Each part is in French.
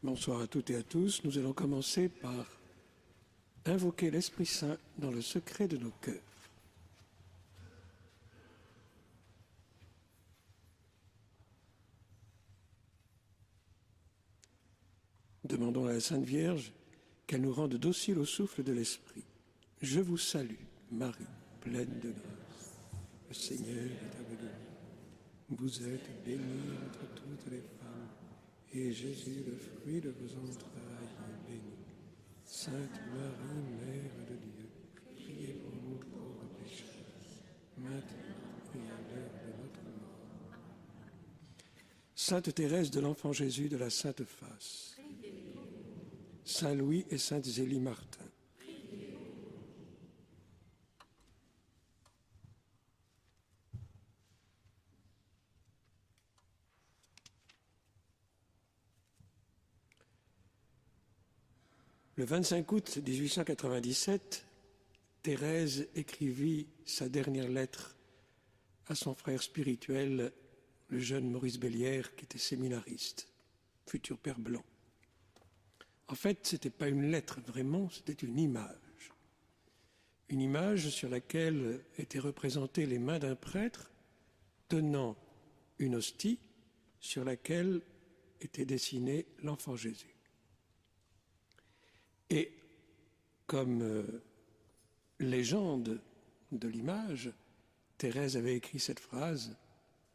Bonsoir à toutes et à tous. Nous allons commencer par invoquer l'Esprit Saint dans le secret de nos cœurs. Demandons à la Sainte Vierge qu'elle nous rende dociles au souffle de l'Esprit. Je vous salue, Marie, pleine de grâce. Le Seigneur est avec vous. Vous êtes bénie entre toutes les femmes, et Jésus, le fruit de vos entrailles, est béni. Sainte Marie, Mère de Dieu, priez pour nous pauvres pécheurs, maintenant et à l'heure de notre mort. Sainte Thérèse de l'Enfant Jésus de la Sainte Face, Saint Louis et Sainte Zélie Martin, le 25 août 1897, Thérèse écrivit sa dernière lettre à son frère spirituel, le jeune Maurice Bellière, qui était séminariste, futur père Blanc. En fait, ce n'était pas une lettre vraiment, c'était une image sur laquelle étaient représentées les mains d'un prêtre tenant une hostie sur laquelle était dessiné l'enfant Jésus. Et comme légende de l'image, Thérèse avait écrit cette phrase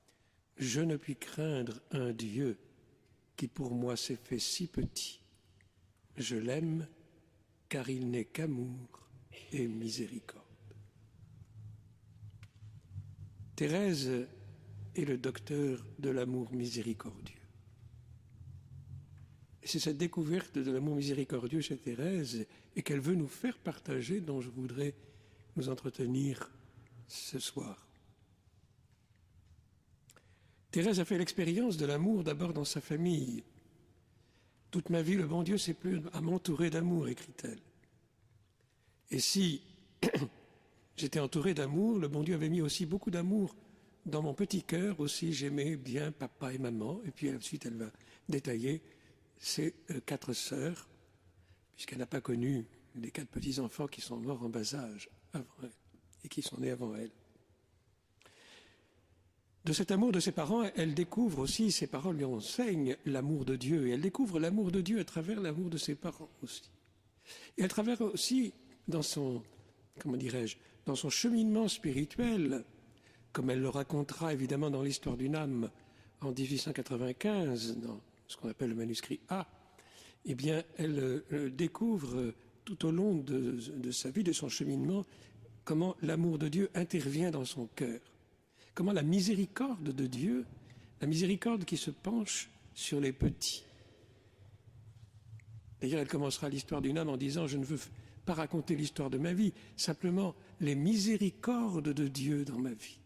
« Je ne puis craindre un Dieu qui pour moi s'est fait si petit. Je l'aime car il n'est qu'amour et miséricorde. » Thérèse est le docteur de l'amour miséricordieux. Et c'est cette découverte de l'amour miséricordieux chez Thérèse et qu'elle veut nous faire partager dont je voudrais nous entretenir ce soir. Thérèse a fait l'expérience de l'amour d'abord dans sa famille. « Toute ma vie, le bon Dieu s'est plu à m'entourer d'amour », écrit-elle. Et si j'étais entouré d'amour, le bon Dieu avait mis aussi beaucoup d'amour dans mon petit cœur. Aussi, j'aimais bien papa et maman. Et puis ensuite, elle va détailler ses 4 sœurs, puisqu'elle n'a pas connu les 4 petits-enfants qui sont morts en bas âge avant elle et qui sont nés avant elle. De cet amour de ses parents, elle découvre aussi, ses parents lui enseignent l'amour de Dieu, et elle découvre l'amour de Dieu à travers l'amour de ses parents aussi. Et à travers aussi, dans son cheminement spirituel, comme elle le racontera évidemment dans l'Histoire d'une âme en 1895, dans ce qu'on appelle le manuscrit A, eh bien, elle découvre tout au long de sa vie, de son cheminement, comment l'amour de Dieu intervient dans son cœur, comment la miséricorde de Dieu, la miséricorde qui se penche sur les petits. D'ailleurs, elle commencera l'Histoire d'une âme en disant « Je ne veux pas raconter l'histoire de ma vie, simplement les miséricordes de Dieu dans ma vie.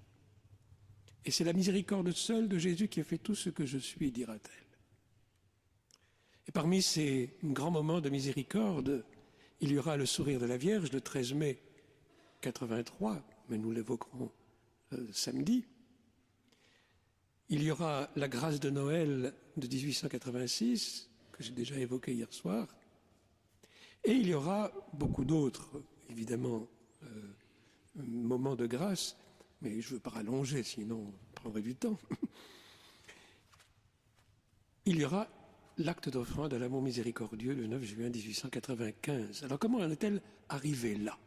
Et c'est la miséricorde seule de Jésus qui a fait tout ce que je suis, dira-t-elle. » Et parmi ces grands moments de miséricorde, il y aura le sourire de la Vierge le 13 mai 83, mais nous l'évoquerons samedi. Il y aura la grâce de Noël de 1886, que j'ai déjà évoqué hier soir. Et il y aura beaucoup d'autres, évidemment, moments de grâce, mais je ne veux pas rallonger, sinon on prendrait du temps. Il y aura l'acte d'offrande à l'amour miséricordieux le 9 juin 1895. Alors comment en est-elle arrivée là?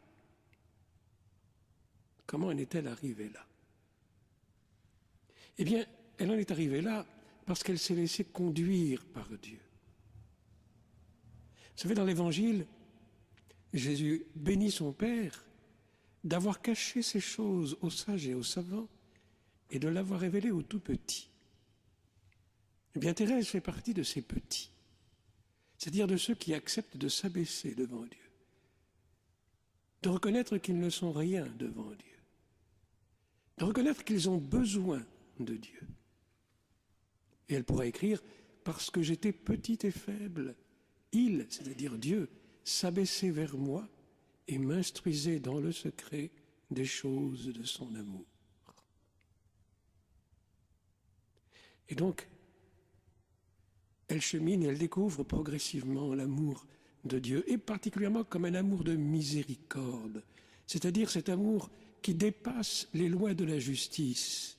Comment en est-elle arrivée là? Eh bien, elle en est arrivée là parce qu'elle s'est laissée conduire par Dieu. Vous savez, dans l'Évangile, Jésus bénit son Père d'avoir caché ces choses aux sages et aux savants et de l'avoir révélé aux tout petits. Eh bien, Thérèse fait partie de ces petits, c'est-à-dire de ceux qui acceptent de s'abaisser devant Dieu, de reconnaître qu'ils ne sont rien devant Dieu, de reconnaître qu'ils ont besoin de Dieu. Et elle pourra écrire « Parce que j'étais petite et faible, il, c'est-à-dire Dieu, s'abaissait vers moi et m'instruisait dans le secret des choses de son amour. » Et donc, elle chemine et elle découvre progressivement l'amour de Dieu, et particulièrement comme un amour de miséricorde, c'est-à-dire cet amour qui dépasse les lois de la justice,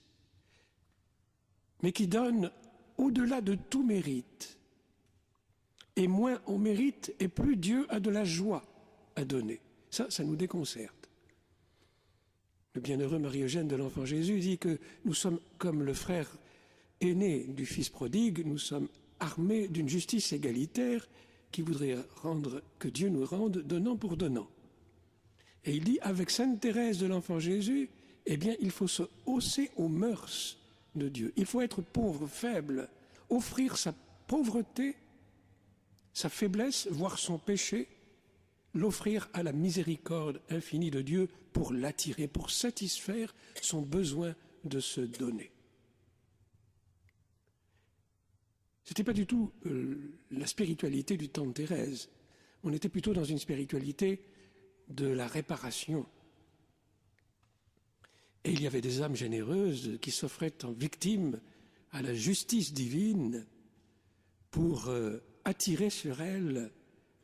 mais qui donne au-delà de tout mérite. Et moins on mérite, et plus Dieu a de la joie à donner. Ça nous déconcerte. Le bienheureux Marie-Eugène de l'Enfant Jésus dit que nous sommes comme le frère aîné du Fils prodigue, nous sommes armés d'une justice égalitaire qui voudrait que Dieu nous rende donnant pour donnant. Et il dit, avec Sainte Thérèse de l'Enfant Jésus, eh bien, il faut se hausser aux mœurs de Dieu. Il faut être pauvre, faible, offrir sa pauvreté, sa faiblesse, voire son péché, l'offrir à la miséricorde infinie de Dieu pour l'attirer, pour satisfaire son besoin de se donner. Ce n'était pas du tout la spiritualité du temps de Thérèse. On était plutôt dans une spiritualité de la réparation. Et il y avait des âmes généreuses qui s'offraient en victimes à la justice divine pour attirer sur elles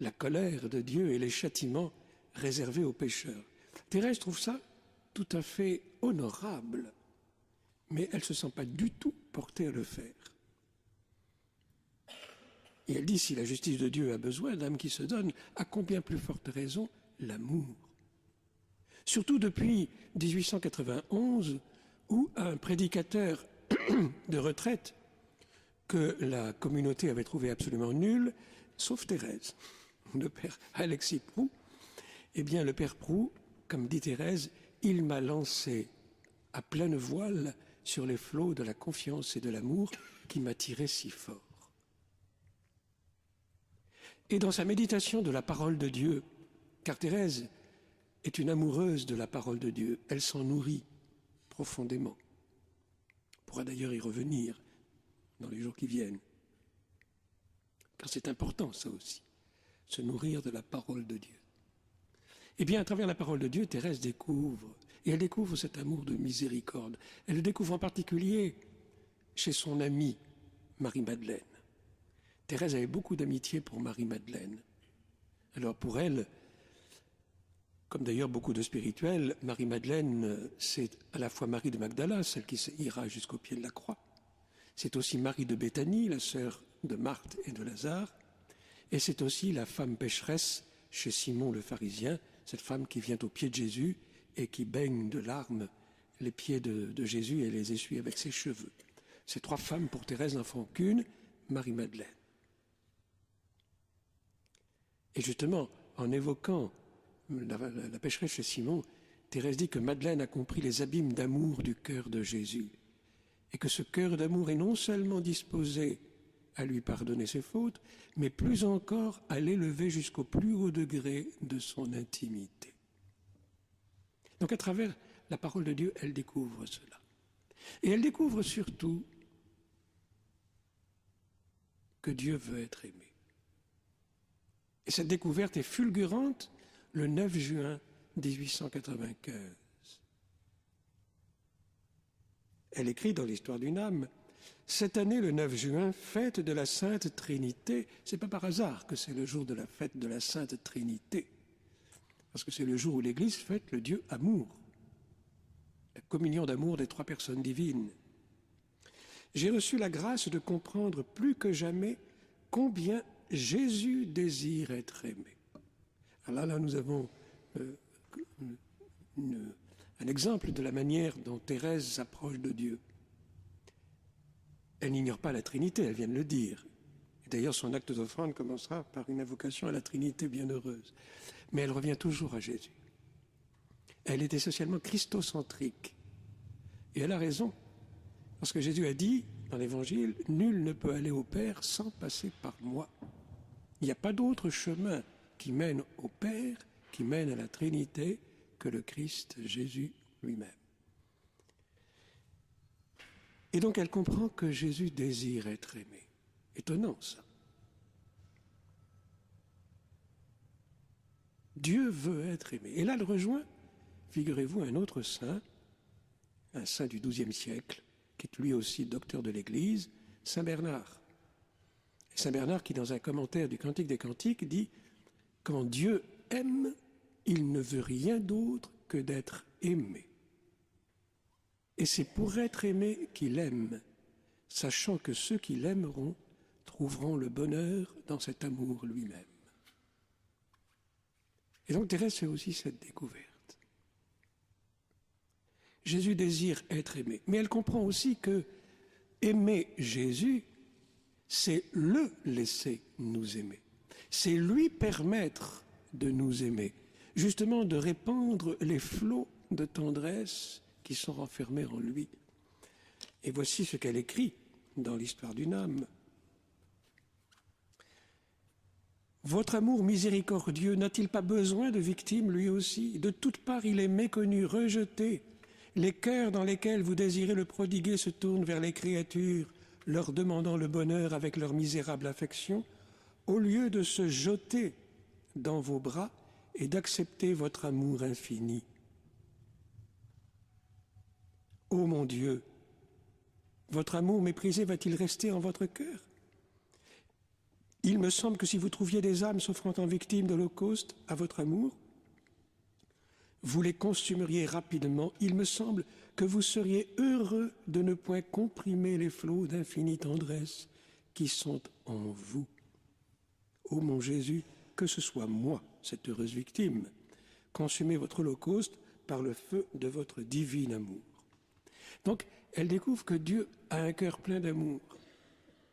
la colère de Dieu et les châtiments réservés aux pécheurs. Thérèse trouve ça tout à fait honorable, mais elle ne se sent pas du tout portée à le faire. Et elle dit, si la justice de Dieu a besoin d'âmes qui se donnent, à combien plus forte raison l'amour. Surtout depuis 1891, où un prédicateur de retraite que la communauté avait trouvé absolument nul, sauf Thérèse, le père Alexis Proux, eh bien le père Proux, comme dit Thérèse, il m'a lancé à pleine voile sur les flots de la confiance et de l'amour qui m'attiraient si fort. Et dans sa méditation de la parole de Dieu, car Thérèse est une amoureuse de la parole de Dieu, elle s'en nourrit profondément. On pourra d'ailleurs y revenir dans les jours qui viennent, car c'est important ça aussi, se nourrir de la parole de Dieu. Eh bien, à travers la parole de Dieu, Thérèse découvre, et elle découvre cet amour de miséricorde. Elle le découvre en particulier chez son amie Marie-Madeleine. Thérèse avait beaucoup d'amitié pour Marie-Madeleine. Alors pour elle, comme d'ailleurs beaucoup de spirituels, Marie-Madeleine, c'est à la fois Marie de Magdala, celle qui ira jusqu'au pied de la croix. C'est aussi Marie de Béthanie, la sœur de Marthe et de Lazare. Et c'est aussi la femme pécheresse chez Simon le pharisien, cette femme qui vient aux pieds de Jésus et qui baigne de larmes les pieds de Jésus et les essuie avec ses cheveux. Ces trois femmes, pour Thérèse, n'en font qu'une, Marie-Madeleine. Et justement, en évoquant la pécheresse chez Simon, Thérèse dit que Madeleine a compris les abîmes d'amour du cœur de Jésus et que ce cœur d'amour est non seulement disposé à lui pardonner ses fautes, mais plus encore à l'élever jusqu'au plus haut degré de son intimité. Donc à travers la parole de Dieu, elle découvre cela. Et elle découvre surtout que Dieu veut être aimé. Et cette découverte est fulgurante le 9 juin 1895. Elle écrit dans l'Histoire d'une âme, « Cette année, le 9 juin, fête de la Sainte Trinité. » Ce n'est pas par hasard que c'est le jour de la fête de la Sainte Trinité, parce que c'est le jour où l'Église fête le Dieu amour, la communion d'amour des trois personnes divines. J'ai reçu la grâce de comprendre plus que jamais combien Jésus désire être aimé. Alors là, nous avons un exemple de la manière dont Thérèse s'approche de Dieu. Elle n'ignore pas la Trinité, elle vient de le dire. Et d'ailleurs, son acte d'offrande commencera par une invocation à la Trinité bienheureuse. Mais elle revient toujours à Jésus. Elle est essentiellement christocentrique. Et elle a raison. Parce que Jésus a dit dans l'Évangile, « Nul ne peut aller au Père sans passer par moi. » Il n'y a pas d'autre chemin qui mène au Père, qui mène à la Trinité, que le Christ Jésus lui-même. Et donc elle comprend que Jésus désire être aimé. Étonnant ça. Dieu veut être aimé. Et là, elle rejoint, figurez-vous, un autre saint, un saint du XIIe siècle, qui est lui aussi docteur de l'Église, Saint Bernard. Saint Bernard qui, dans un commentaire du Cantique des Cantiques, dit « Quand Dieu aime, il ne veut rien d'autre que d'être aimé. Et c'est pour être aimé qu'il aime, sachant que ceux qui l'aimeront trouveront le bonheur dans cet amour lui-même. » Et donc Thérèse fait aussi cette découverte. Jésus désire être aimé, mais elle comprend aussi que aimer Jésus, c'est le laisser nous aimer. C'est lui permettre de nous aimer, justement de répandre les flots de tendresse qui sont renfermés en lui. Et voici ce qu'elle écrit dans l'histoire d'une âme. Votre amour miséricordieux n'a-t-il pas besoin de victimes lui aussi? De toutes parts il est méconnu, rejeté. Les cœurs dans lesquels vous désirez le prodiguer se tournent vers les créatures, leur demandant le bonheur avec leur misérable affection, au lieu de se jeter dans vos bras et d'accepter votre amour infini. Ô mon Dieu, votre amour méprisé va-t-il rester en votre cœur? Il me semble que si vous trouviez des âmes s'offrant en victime d'holocauste à votre amour, vous les consumeriez rapidement. Il me semble que vous seriez heureux de ne point comprimer les flots d'infinie tendresse qui sont en vous. Ô mon Jésus, que ce soit moi, cette heureuse victime, consumez votre holocauste par le feu de votre divin amour. Donc, elle découvre que Dieu a un cœur plein d'amour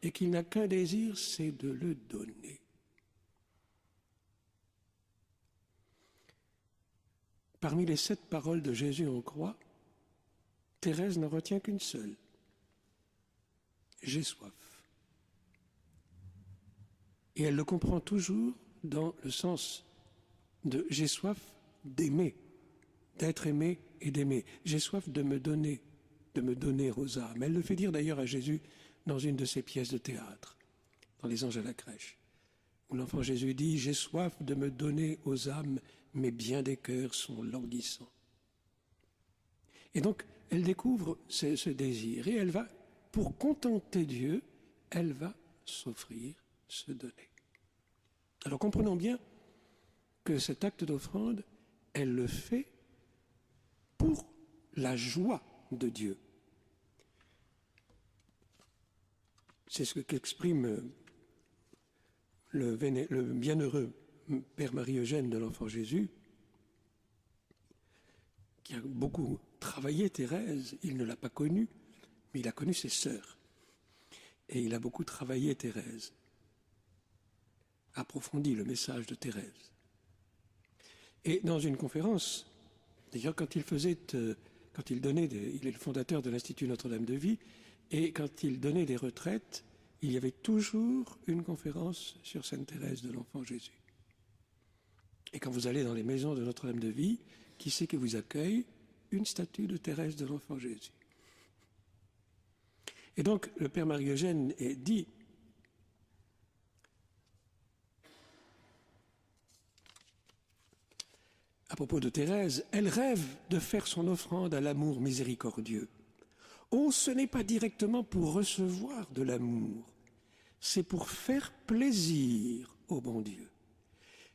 et qu'il n'a qu'un désir, c'est de le donner. Parmi les 7 paroles de Jésus en croix, Thérèse n'en retient qu'une seule. J'ai soif. Et elle le comprend toujours dans le sens de j'ai soif d'aimer, d'être aimé et d'aimer. J'ai soif de me donner aux âmes. Elle le fait dire d'ailleurs à Jésus dans une de ses pièces de théâtre, dans Les Anges à la crèche, où l'enfant Jésus dit « J'ai soif de me donner aux âmes, mais bien des cœurs sont languissants. » Et donc, elle découvre ce désir et elle va, pour contenter Dieu, elle va s'offrir, se donner. Alors comprenons bien que cet acte d'offrande, elle le fait pour la joie de Dieu. C'est ce qu'exprime le bienheureux Père Marie-Eugène de l'Enfant Jésus, qui a beaucoup travaillé Thérèse. Il ne l'a pas connue, mais il a connu ses sœurs. Et il a beaucoup travaillé Thérèse, approfondi le message de Thérèse. Et dans une conférence, d'ailleurs quand il est le fondateur de l'Institut Notre-Dame de Vie, et quand il donnait des retraites, il y avait toujours une conférence sur Sainte Thérèse de l'Enfant Jésus. Et quand vous allez dans les maisons de Notre-Dame de Vie, qui c'est qui vous accueille? Une statue de Thérèse de l'Enfant Jésus. Et donc, le Père Marie-Eugène dit à propos de Thérèse, elle rêve de faire son offrande à l'amour miséricordieux. Oh, ce n'est pas directement pour recevoir de l'amour, c'est pour faire plaisir au bon Dieu.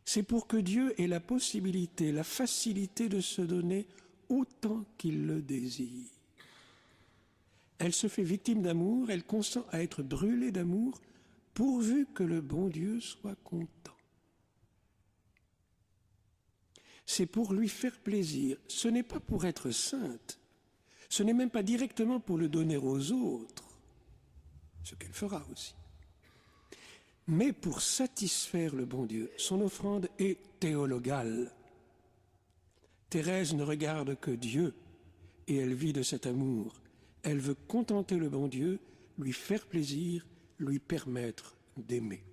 C'est pour que Dieu ait la possibilité, la facilité de se donner autant qu'il le désire. Elle se fait victime d'amour, elle consent à être brûlée d'amour, pourvu que le bon Dieu soit content. C'est pour lui faire plaisir, ce n'est pas pour être sainte, ce n'est même pas directement pour le donner aux autres, ce qu'elle fera aussi, mais pour satisfaire le bon Dieu. Son offrande est théologale. Thérèse ne regarde que Dieu et elle vit de cet amour. Elle veut contenter le bon Dieu, lui faire plaisir, lui permettre d'aimer.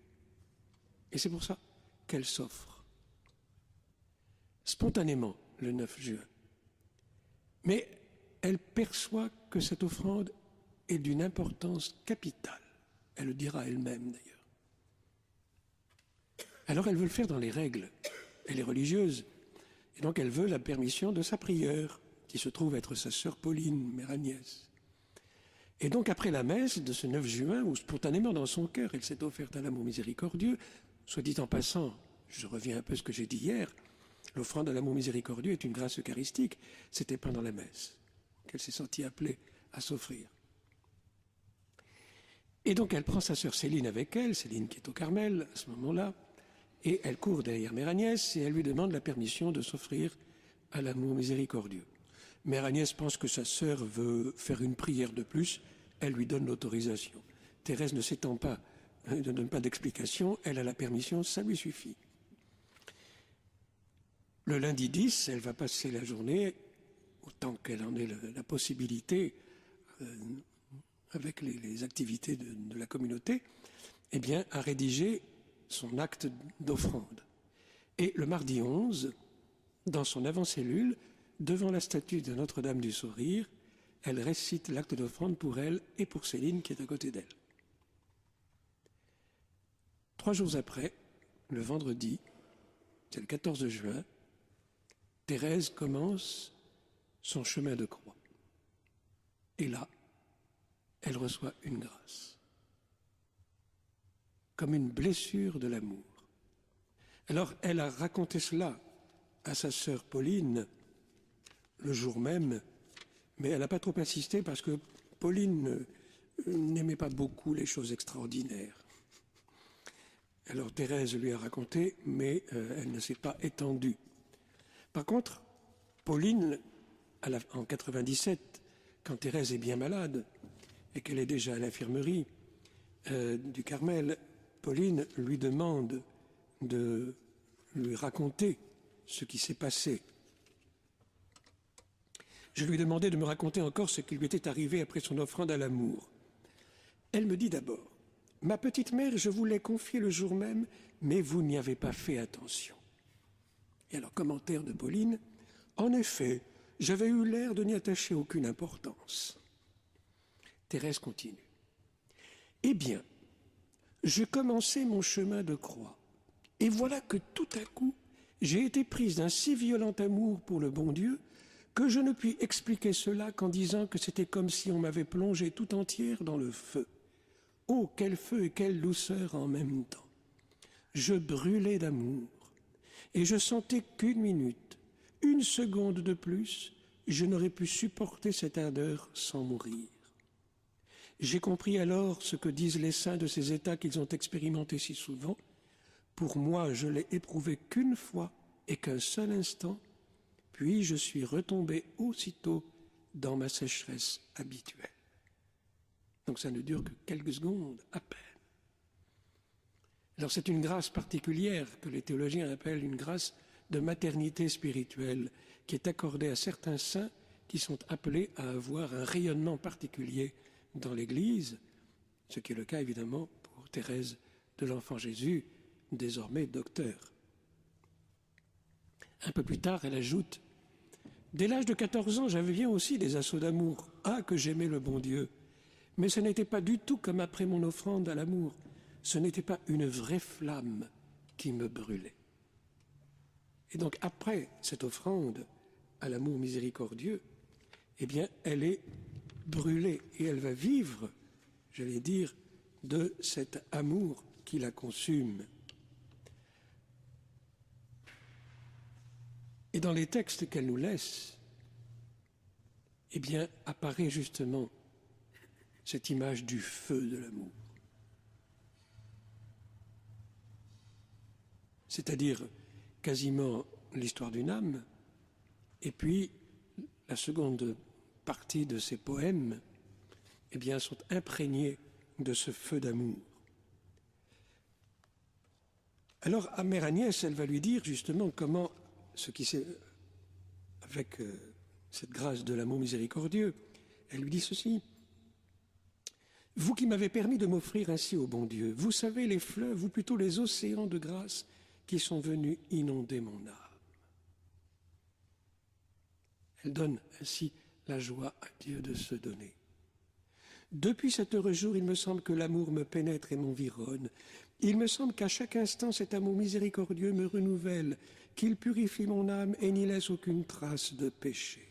Et c'est pour ça qu'elle s'offre spontanément le 9 juin. Mais elle perçoit que cette offrande est d'une importance capitale. Elle le dira elle-même d'ailleurs. Alors elle veut le faire dans les règles. Elle est religieuse. Et donc elle veut la permission de sa prieure, qui se trouve être sa sœur Pauline, mère Agnès. Et donc après la messe de ce 9 juin, où spontanément dans son cœur, elle s'est offerte à l'amour miséricordieux, soit dit en passant, je reviens un peu à ce que j'ai dit hier, l'offrande à l'amour miséricordieux est une grâce eucharistique. C'était pendant la messe qu'elle s'est sentie appelée à s'offrir. Et donc elle prend sa sœur Céline avec elle, Céline qui est au Carmel à ce moment-là, et elle court derrière Mère Agnès et elle lui demande la permission de s'offrir à l'amour miséricordieux. Mère Agnès pense que sa sœur veut faire une prière de plus, elle lui donne l'autorisation. Thérèse ne s'étend pas, ne donne pas d'explication, elle a la permission, ça lui suffit. Le lundi 10, elle va passer la journée, autant qu'elle en ait la possibilité, avec les activités de la communauté, eh bien, à rédiger son acte d'offrande. Et le mardi 11, dans son avant-cellule, devant la statue de Notre-Dame du Sourire, elle récite l'acte d'offrande pour elle et pour Céline qui est à côté d'elle. 3 jours après, le vendredi, c'est le 14 juin, Thérèse commence son chemin de croix. Et là, elle reçoit une grâce, comme une blessure de l'amour. Alors, elle a raconté cela à sa sœur Pauline le jour même, mais elle n'a pas trop insisté parce que Pauline n'aimait pas beaucoup les choses extraordinaires. Alors Thérèse lui a raconté, mais elle ne s'est pas étendue. Par contre, Pauline, en 97, quand Thérèse est bien malade et qu'elle est déjà à l'infirmerie du Carmel, Pauline lui demande de lui raconter ce qui s'est passé. Je lui ai demandé de me raconter encore ce qui lui était arrivé après son offrande à l'amour. Elle me dit d'abord, « Ma petite mère, je vous l'ai confiée le jour même, mais vous n'y avez pas fait attention. » Et alors, commentaire de Pauline, « En effet, j'avais eu l'air de n'y attacher aucune importance. » Thérèse continue. « Eh bien, je commençais mon chemin de croix, et voilà que tout à coup, j'ai été prise d'un si violent amour pour le bon Dieu que je ne puis expliquer cela qu'en disant que c'était comme si on m'avait plongée tout entière dans le feu. Oh, quel feu et quelle douceur en même temps! Je brûlais d'amour, et je sentais qu'une minute, une seconde de plus, je n'aurais pu supporter cette ardeur sans mourir. J'ai compris alors ce que disent les saints de ces états qu'ils ont expérimentés si souvent. Pour moi, je l'ai éprouvé qu'une fois et qu'un seul instant, puis je suis retombé aussitôt dans ma sécheresse habituelle. » Donc ça ne dure que quelques secondes à peine. Alors c'est une grâce particulière que les théologiens appellent une grâce de maternité spirituelle qui est accordée à certains saints qui sont appelés à avoir un rayonnement particulier dans l'Église, ce qui est le cas évidemment pour Thérèse de l'Enfant Jésus, désormais docteur. Un peu plus tard, elle ajoute « Dès l'âge de 14 ans, j'avais bien aussi des assauts d'amour. Ah, que j'aimais le bon Dieu! Mais ce n'était pas du tout comme après mon offrande à l'amour. Ce n'était pas une vraie flamme qui me brûlait. » Et donc, après cette offrande à l'amour miséricordieux, eh bien, elle est brûlée et elle va vivre, j'allais dire, de cet amour qui la consume. Et dans les textes qu'elle nous laisse, eh bien, apparaît justement cette image du feu de l'amour. C'est-à-dire quasiment l'histoire d'une âme, et puis la seconde partie de ces poèmes, eh bien, sont imprégnés de ce feu d'amour. Alors, à Mère Agnès, elle va lui dire justement comment ce qui s'est, avec cette grâce de l'amour miséricordieux, elle lui dit ceci. « Vous qui m'avez permis de m'offrir ainsi au bon Dieu, vous savez les fleuves ou plutôt les océans de grâce qui sont venus inonder mon âme. » Elle donne ainsi la joie à Dieu de se donner. « Depuis cet heureux jour, il me semble que l'amour me pénètre et m'environne. Il me semble qu'à chaque instant, cet amour miséricordieux me renouvelle, qu'il purifie mon âme et n'y laisse aucune trace de péché.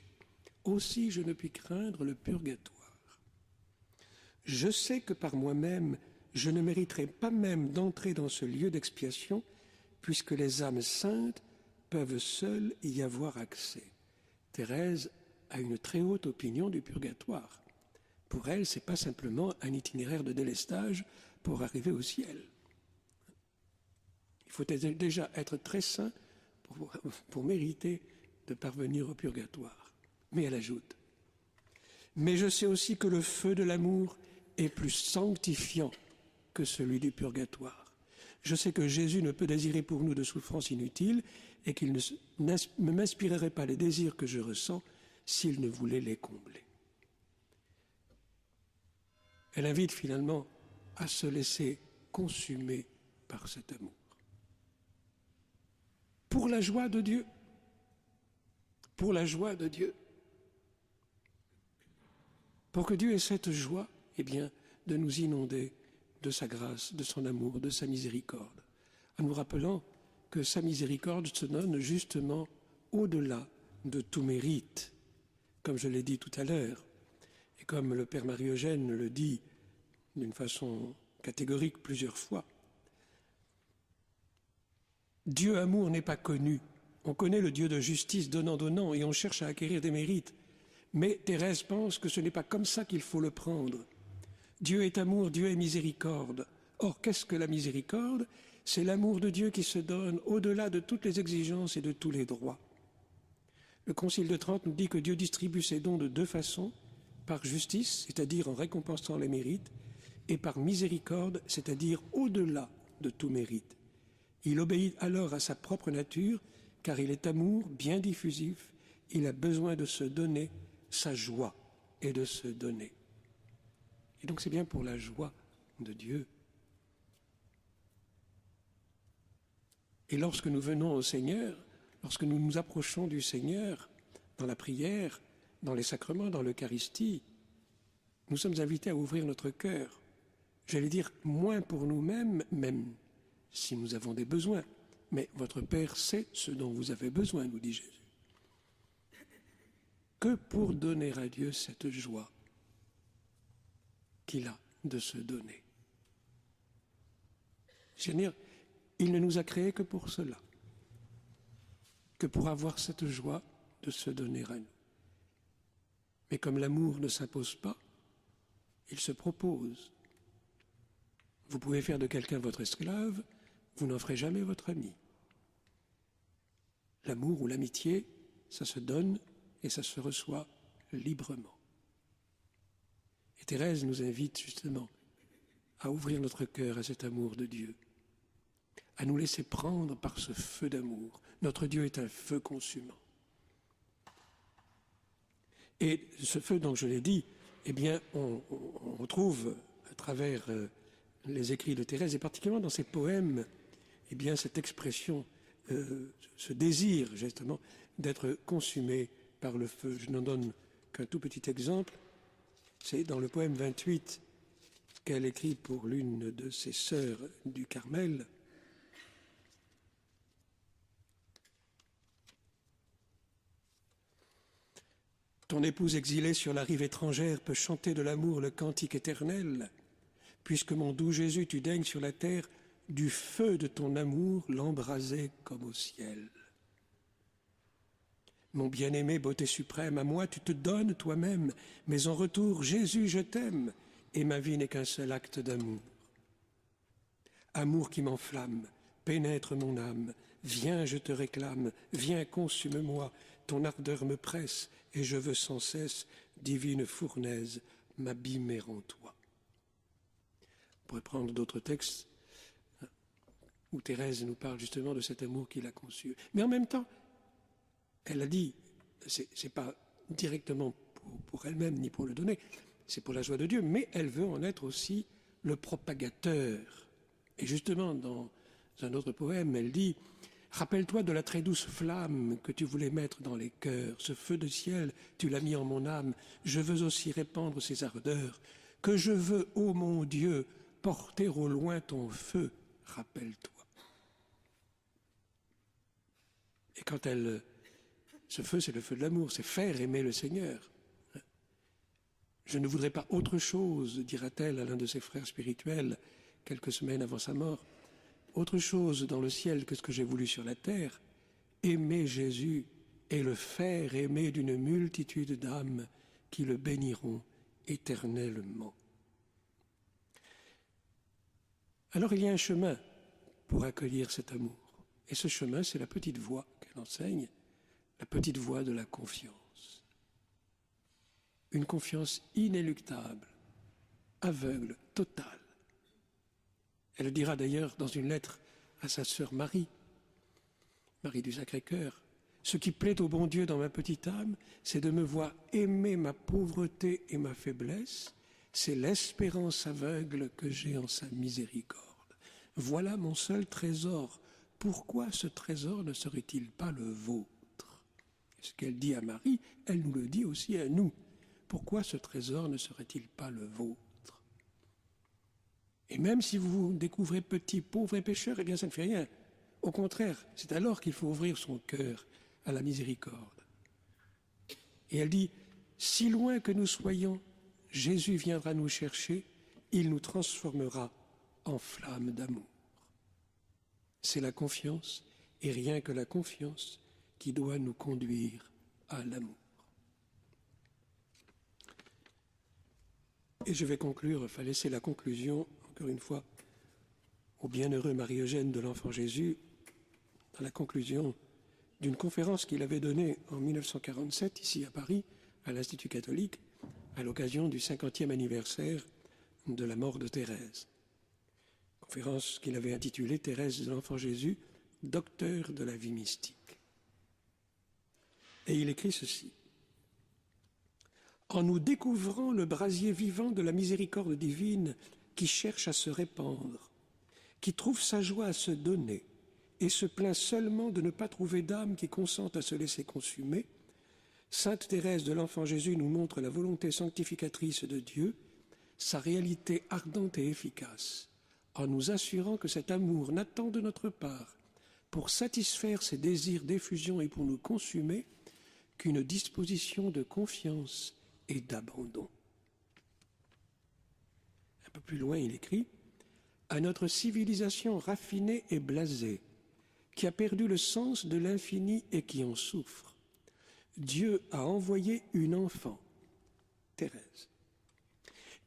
Aussi, je ne puis craindre le purgatoire. Je sais que par moi-même, je ne mériterai pas même d'entrer dans ce lieu d'expiation, puisque les âmes saintes peuvent seules y avoir accès. Thérèse a une très haute opinion du purgatoire. Pour elle, ce n'est pas simplement un itinéraire de délestage pour arriver au ciel. Il faut déjà être très saint pour mériter de parvenir au purgatoire. Mais elle ajoute, « Mais je sais aussi que le feu de l'amour est plus sanctifiant que celui du purgatoire. Je sais que Jésus ne peut désirer pour nous de souffrances inutiles et qu'il ne m'inspirerait pas les désirs que je ressens s'il ne voulait les combler. » Elle invite finalement à se laisser consumer par cet amour. Pour la joie de Dieu. Pour la joie de Dieu. Pour que Dieu ait cette joie, eh bien, de nous inonder de sa grâce, de son amour, de sa miséricorde, en nous rappelant que sa miséricorde se donne justement au-delà de tout mérite, comme je l'ai dit tout à l'heure, et comme le Père Marie-Eugène le dit d'une façon catégorique plusieurs fois. Dieu amour n'est pas connu. On connaît le Dieu de justice donnant et on cherche à acquérir des mérites. Mais Thérèse pense que ce n'est pas comme ça qu'il faut le prendre. Dieu est amour, Dieu est miséricorde. Or, qu'est-ce que la miséricorde? C'est l'amour de Dieu qui se donne au-delà de toutes les exigences et de tous les droits. Le Concile de Trente nous dit que Dieu distribue ses dons de deux façons, par justice, c'est-à-dire en récompensant les mérites, et par miséricorde, c'est-à-dire au-delà de tout mérite. Il obéit alors à sa propre nature, car il est amour bien diffusif, il a besoin de se donner sa joie et de se donner. Et donc c'est bien pour la joie de Dieu. Et lorsque nous venons au Seigneur, lorsque nous nous approchons du Seigneur, dans la prière, dans les sacrements, dans l'Eucharistie, nous sommes invités à ouvrir notre cœur. J'allais dire moins pour nous-mêmes, même si nous avons des besoins. Mais votre Père sait ce dont vous avez besoin, nous dit Jésus. Que pour donner à Dieu cette joie qu'il a de se donner. C'est-à-dire, il ne nous a créés que pour cela, que pour avoir cette joie de se donner à nous. Mais comme l'amour ne s'impose pas, il se propose. Vous pouvez faire de quelqu'un votre esclave, vous n'en ferez jamais votre ami. L'amour ou l'amitié, ça se donne et ça se reçoit librement. Et Thérèse nous invite justement à ouvrir notre cœur à cet amour de Dieu, à nous laisser prendre par ce feu d'amour. Notre Dieu est un feu consumant. Et ce feu, donc je l'ai dit, eh bien, on retrouve à travers les écrits de Thérèse, et particulièrement dans ses poèmes, eh bien, cette expression, ce désir, justement, d'être consumé par le feu. Je n'en donne qu'un tout petit exemple. C'est dans le poème 28 qu'elle écrit pour l'une de ses sœurs du Carmel. Ton épouse exilée sur la rive étrangère peut chanter de l'amour le cantique éternel, puisque mon doux Jésus, tu daignes sur la terre du feu de ton amour l'embraser comme au ciel. Mon bien-aimé, beauté suprême, à moi tu te donnes toi-même, mais en retour, Jésus, je t'aime, et ma vie n'est qu'un seul acte d'amour. Amour qui m'enflamme, pénètre mon âme, viens, je te réclame, viens, consume-moi, ton ardeur me presse, et je veux sans cesse, divine fournaise, m'abîmer en toi. On pourrait prendre d'autres textes où Thérèse nous parle justement de cet amour qui l'a conçu. Mais en même temps, elle a dit, c'est pas directement pour elle-même ni pour le donner, c'est pour la joie de Dieu, mais elle veut en être aussi le propagateur. Et justement, dans un autre poème, elle dit « Rappelle-toi de la très douce flamme que tu voulais mettre dans les cœurs, ce feu de ciel, tu l'as mis en mon âme, je veux aussi répandre ces ardeurs, que je veux, ô mon Dieu, porter au loin ton feu, rappelle-toi. » Et quand ce feu, c'est le feu de l'amour, c'est faire aimer le Seigneur. Je ne voudrais pas autre chose, dira-t-elle à l'un de ses frères spirituels quelques semaines avant sa mort, autre chose dans le ciel que ce que j'ai voulu sur la terre, aimer Jésus et le faire aimer d'une multitude d'âmes qui le béniront éternellement. Alors il y a un chemin pour accueillir cet amour. Et ce chemin, c'est la petite voie qu'elle enseigne, la petite voie de la confiance. Une confiance inéluctable, aveugle, totale. Elle le dira d'ailleurs dans une lettre à sa sœur Marie, Marie du Sacré-Cœur. Ce qui plaît au bon Dieu dans ma petite âme, c'est de me voir aimer ma pauvreté et ma faiblesse. C'est l'espérance aveugle que j'ai en sa miséricorde. Voilà mon seul trésor. Pourquoi ce trésor ne serait-il pas le vôtre? Ce qu'elle dit à Marie, elle nous le dit aussi à nous. Pourquoi ce trésor ne serait-il pas le vôtre? Et même si vous vous découvrez petit, pauvre et pécheur, eh bien ça ne fait rien. Au contraire, c'est alors qu'il faut ouvrir son cœur à la miséricorde. Et elle dit, si loin que nous soyons, Jésus viendra nous chercher, il nous transformera en flamme d'amour. C'est la confiance, et rien que la confiance, qui doit nous conduire à l'amour. Et je vais conclure, enfin laisser la conclusion, encore une fois, au bienheureux Marie-Eugène de l'Enfant Jésus, dans la conclusion d'une conférence qu'il avait donnée en 1947, ici à Paris, à l'Institut catholique, à l'occasion du 50e anniversaire de la mort de Thérèse. Conférence qu'il avait intitulée « Thérèse de l'Enfant Jésus, docteur de la vie mystique ». Et il écrit ceci. « En nous découvrant le brasier vivant de la miséricorde divine qui cherche à se répandre, qui trouve sa joie à se donner et se plaint seulement de ne pas trouver d'âme qui consente à se laisser consumer, Sainte Thérèse de l'Enfant Jésus nous montre la volonté sanctificatrice de Dieu, sa réalité ardente et efficace, en nous assurant que cet amour n'attend de notre part, pour satisfaire ses désirs d'effusion et pour nous consumer, qu'une disposition de confiance et d'abandon. » Un peu plus loin, il écrit « À notre civilisation raffinée et blasée, qui a perdu le sens de l'infini et qui en souffre, Dieu a envoyé une enfant, Thérèse,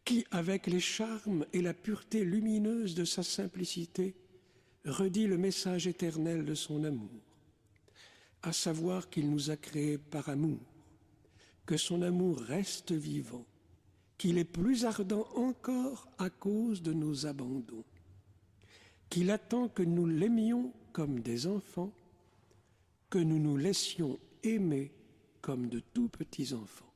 qui, avec les charmes et la pureté lumineuse de sa simplicité, redit le message éternel de son amour, à savoir qu'il nous a créés par amour, que son amour reste vivant, qu'il est plus ardent encore à cause de nos abandons, qu'il attend que nous l'aimions comme des enfants, que nous nous laissions aimer comme de tout petits enfants.